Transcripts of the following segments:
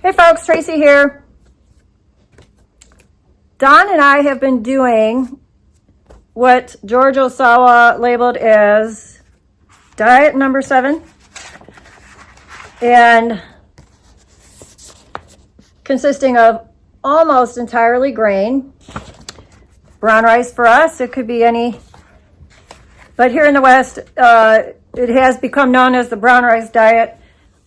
Hey folks, Tracy here. Don and I have been doing what George Ohsawa labeled as diet number 7, and consisting of almost entirely grain. Brown rice for us, it could be any, but here in the West, it has become known as the brown rice diet,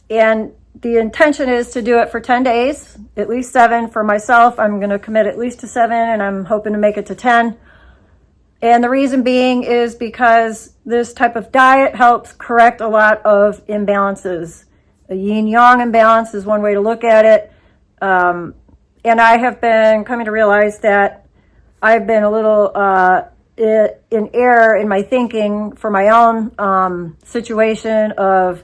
and the intention is to do it for 10 days, at least 7. For myself, I'm going to commit at least to 7, and I'm hoping to make it to 10. And the reason being is because this type of diet helps correct a lot of imbalances. A yin-yang imbalance is one way to look at it. And I have been coming to realize that I've been a little in error in my thinking for my own situation of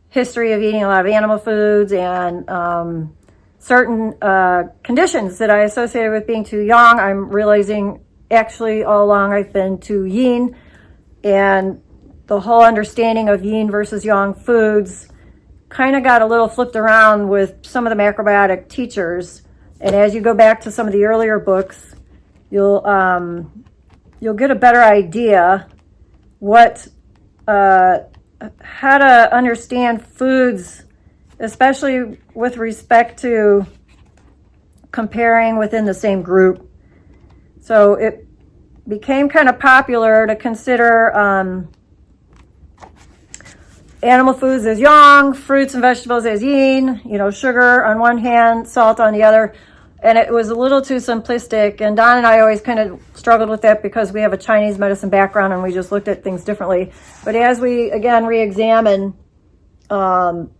history of eating a lot of animal foods and certain conditions that I associated with being too young. I'm realizing actually all along I've been too yin, and the whole understanding of yin versus yang foods kind of got a little flipped around with some of the macrobiotic teachers. And as you go back to some of the earlier books, you'll get a better idea what how to understand foods, especially with respect to comparing within the same group. So it became kind of popular to consider animal foods as yang, fruits and vegetables as yin, sugar on one hand, salt on the other. And it was a little too simplistic. And Don and I always kind of struggled with that because we have a Chinese medicine background and we just looked at things differently. But as we, again, re-examine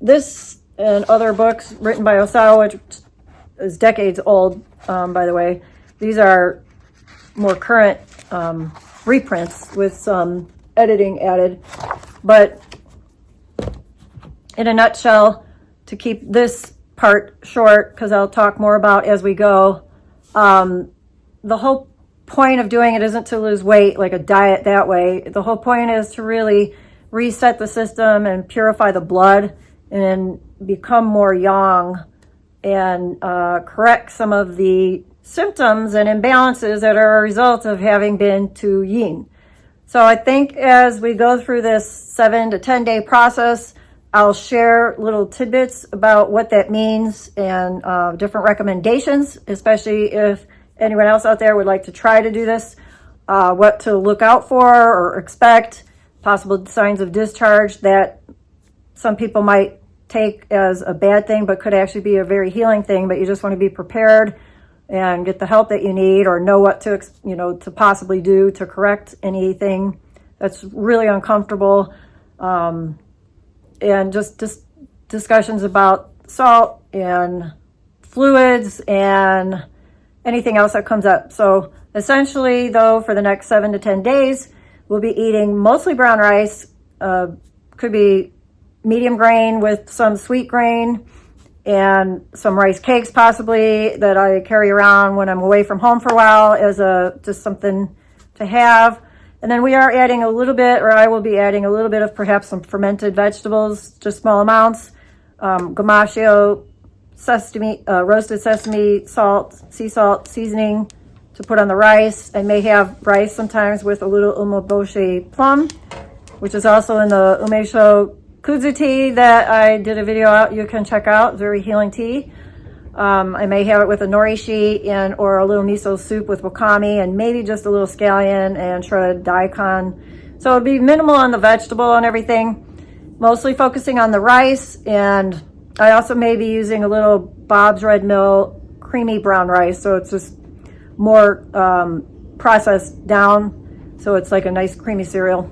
this and other books written by Ohsawa, which is decades old, by the way, these are more current reprints with some editing added. But in a nutshell, to keep this part short, because I'll talk more about as we go, the whole point of doing it isn't to lose weight like a diet that way. The whole point is to really reset the system and purify the blood and become more yang and correct some of the symptoms and imbalances that are a result of having been too yin. So I think as we go through this 7 to 10 day process, I'll share little tidbits about what that means and different recommendations, especially if anyone else out there would like to try to do this, what to look out for or expect, possible signs of discharge that some people might take as a bad thing, but could actually be a very healing thing, but you just want to be prepared and get the help that you need, or know what to, to possibly do to correct anything that's really uncomfortable. And just discussions about salt and fluids and anything else that comes up. So essentially, though, for the next 7 to 10 days, we'll be eating mostly brown rice, could be medium grain with some sweet grain, and some rice cakes possibly that I carry around when I'm away from home for a while as just something to have. And then we are adding a little bit, or I will be adding a little bit of perhaps some fermented vegetables, just small amounts, gamashio, sesame, roasted sesame, salt, sea salt, seasoning to put on the rice. I may have rice sometimes with a little umeboshi plum, which is also in the umesho kudzu tea that I did a video out you can check out, very healing tea. I may have it with a norishi or a little miso soup with wakame, and maybe just a little scallion and shredded daikon. So it'd be minimal on the vegetable and everything, mostly focusing on the rice. And I also may be using a little Bob's Red Mill creamy brown rice, so it's just more processed down, so it's like a nice creamy cereal.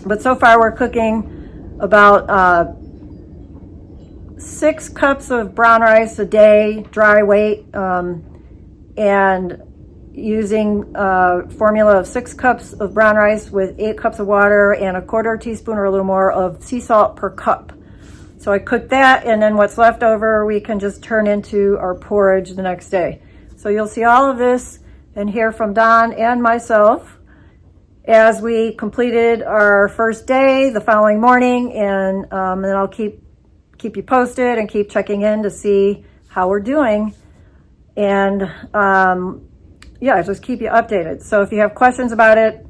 But so far we're cooking about 6 cups of brown rice a day, dry weight, and using a formula of 6 cups of brown rice with 8 cups of water and 1/4 teaspoon or a little more of sea salt per cup. So I cook that, and then what's left over we can just turn into our porridge the next day. So you'll see all of this and hear from Don and myself as we completed our first day the following morning, and then I'll keep you posted and keep checking in to see how we're doing. And yeah, just keep you updated. So if you have questions about it,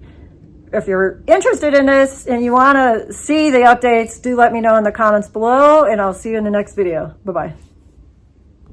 if you're interested in this and you want to see the updates, do let me know in the comments below, and I'll see you in the next video. Bye-bye.